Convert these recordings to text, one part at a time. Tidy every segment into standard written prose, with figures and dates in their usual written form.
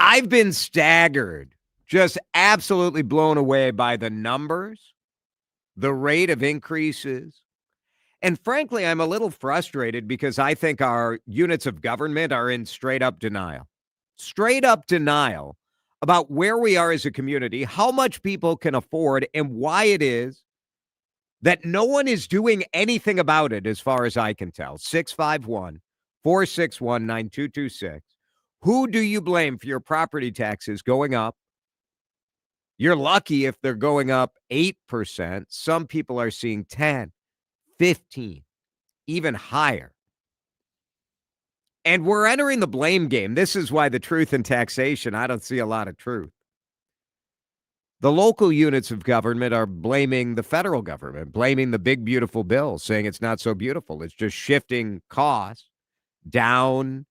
I've been staggered, just absolutely blown away by the numbers, the rate of increases. And frankly, I'm a little frustrated because I think our units of government are in straight up denial about where we are as a community, how much people can afford, and why it is that no one is doing anything about it, as far as I can tell. 651 461 9226. Who do you blame for your property taxes going up? You're lucky if they're going up 8%. Some people are seeing 10, 15, even higher. And we're entering the blame game. This is why the truth in taxation, I don't see a lot of truth. The local units of government are blaming the federal government, blaming the big, beautiful bill, saying it's not so beautiful. It's just shifting costs down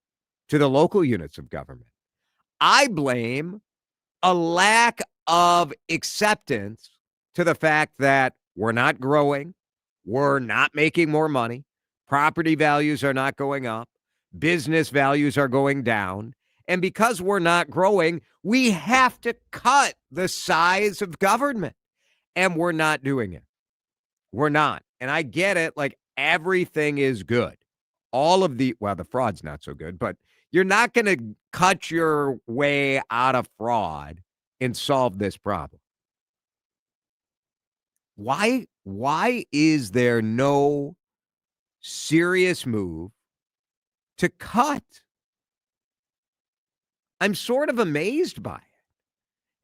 to the local units of government. I blame a lack of acceptance to the fact that we're not growing, we're not making more money, property values are not going up, business values are going down. And because we're not growing, we have to cut the size of government. And we're not doing it. We're not. And I get it. Like everything is good. The fraud's not so good, but you're not going to cut your way out of fraud and solve this problem. Why is there no serious move to cut? I'm sort of amazed by it.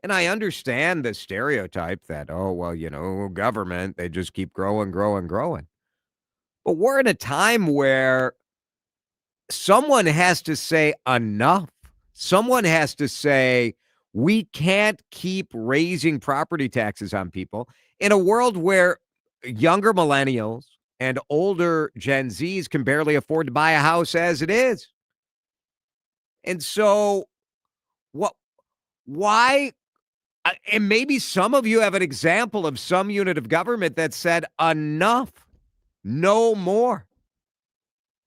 And I understand the stereotype that, government, they just keep growing, growing, growing. But we're in a time where someone has to say enough. Someone has to say, we can't keep raising property taxes on people in a world where younger millennials and older Gen Zs can barely afford to buy a house as it is. And so why? And maybe some of you have an example of some unit of government that said enough, no more.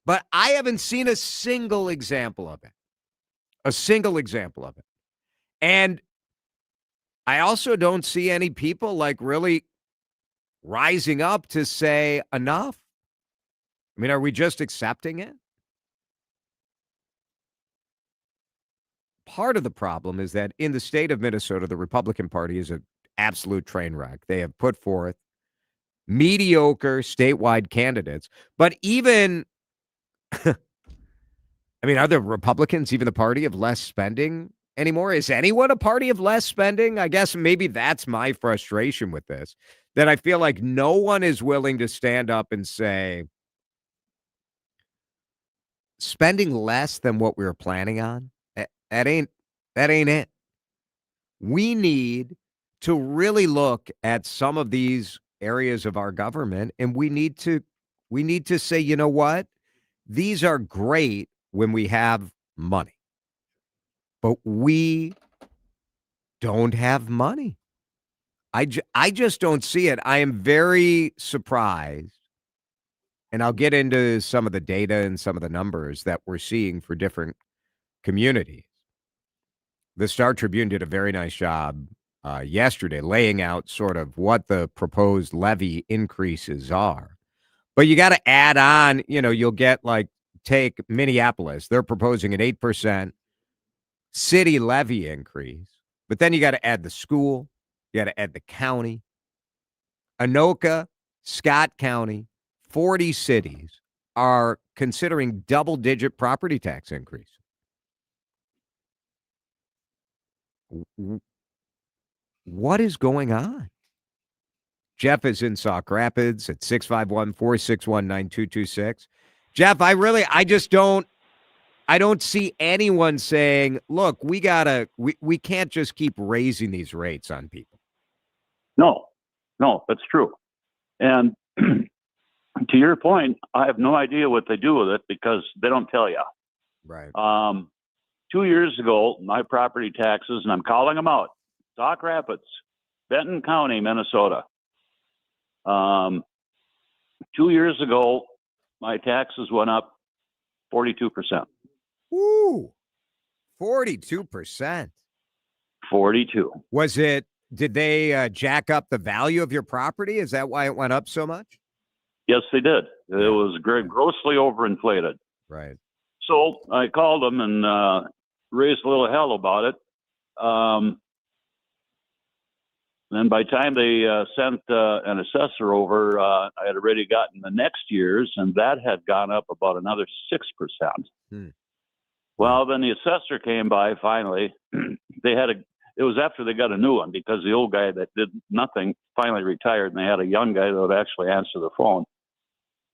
But I haven't seen a single example of it. A single example of it. And I also don't see any people like really rising up to say enough. I mean, are we just accepting it? Part of the problem is that in the state of Minnesota, the Republican Party is an absolute train wreck. They have put forth mediocre statewide candidates. But even, I mean, are the Republicans even the party of less spending anymore? Is anyone a party of less spending? I guess maybe that's my frustration with this, that I feel like no one is willing to stand up and say, spending less than what we were planning on, that ain't it. We need to really look at some of these areas of our government, and we need to say, you know what? These are great when we have money, but we don't have money. I just don't see it. I am very surprised, and I'll get into some of the data and some of the numbers that we're seeing for different communities. The Star Tribune did a very nice job yesterday laying out sort of what the proposed levy increases are. But you got to add on, you'll get take Minneapolis. They're proposing an 8% city levy increase. But then you got to add the school. You got to add the county. Anoka, Scott County, 40 cities are considering double-digit property tax increase. What is going on? Jeff is in Sauk Rapids at 651-461-9226. Jeff, I don't see anyone saying, look, we can't just keep raising these rates on people. No, that's true. And to your point, I have no idea what they do with it because they don't tell you. Right. 2 years ago, my property taxes, and I'm calling them out, Sauk Rapids, Benton County, Minnesota. 2 years ago, my taxes went up 42%. Ooh, 42%. 42. Did they jack up the value of your property? Is that why it went up so much? Yes, they did. It Yeah. was grossly overinflated. Right. So I called them and raised a little hell about it. And by the time they sent an assessor over, I had already gotten the next year's, and that had gone up about another 6%. Hmm. Well, then the assessor came by finally. It was after they got a new one because the old guy that did nothing finally retired, and they had a young guy that would actually answer the phone.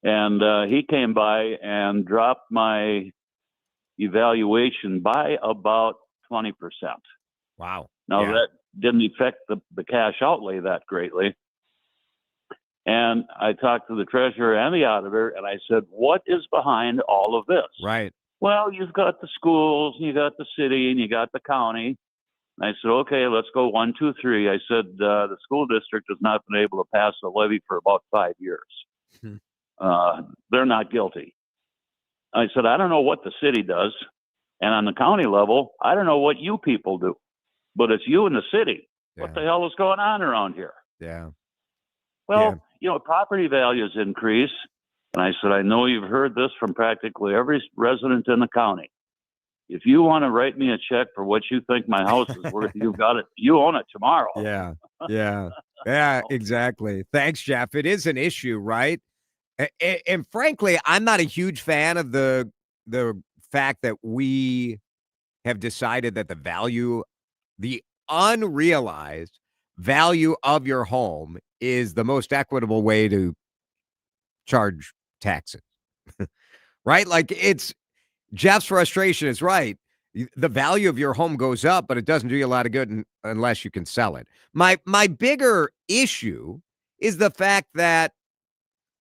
And he came by and dropped my evaluation by about 20%. Wow. Now, Yeah. that didn't affect the cash outlay that greatly. And I talked to the treasurer and the auditor, and I said, what is behind all of this? Right. Well, you've got the schools, and you got the city, and you got the county. And I said, okay, let's go 1, 2, 3. I said, the school district has not been able to pass a levy for about 5 years. Hmm. They're not guilty. I said, I don't know what the city does. And on the county level, I don't know what you people do. But it's you and the city. Yeah. What the hell is going on around here? Yeah. Well, property values increase. And I said, I know you've heard this from practically every resident in the county. If you want to write me a check for what you think my house is worth, you've got it. You own it tomorrow. Yeah. Yeah. Yeah, exactly. Thanks, Jeff. It is an issue, right? And frankly, I'm not a huge fan of the fact that we have decided that the unrealized value of your home is the most equitable way to charge taxes, right? Like Jeff's frustration is right. The value of your home goes up, but it doesn't do you a lot of good unless you can sell it. My bigger issue is the fact that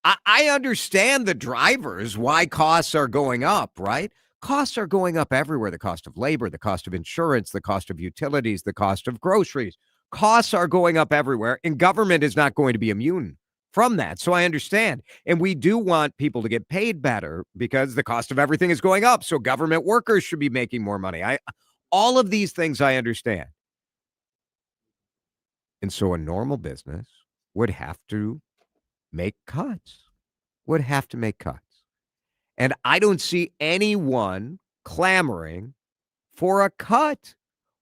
I understand the drivers, why costs are going up, right? Costs are going up everywhere. The cost of labor, the cost of insurance, the cost of utilities, the cost of groceries. Costs are going up everywhere, and government is not going to be immune from that. So I understand. And we do want people to get paid better because the cost of everything is going up. So government workers should be making more money. All of these things I understand. And so a normal business would have to make cuts, And I don't see anyone clamoring for a cut.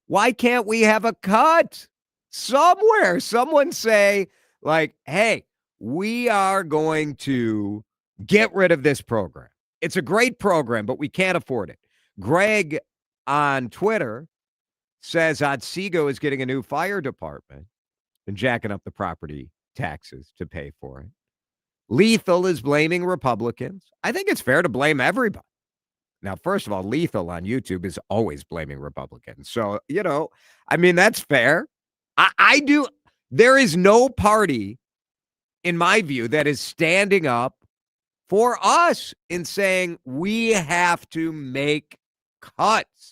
Why can't we have a cut somewhere? Someone say, like, hey, we are going to get rid of this program. It's a great program, but we can't afford it. Greg on Twitter says Otsego is getting a new fire department and jacking up the property taxes to pay for it. Lethal is blaming Republicans. I think it's fair to blame everybody. Now, first of all, Lethal on YouTube is always blaming Republicans. So, that's fair. I do. There is no party, in my view, that is standing up for us in saying we have to make cuts.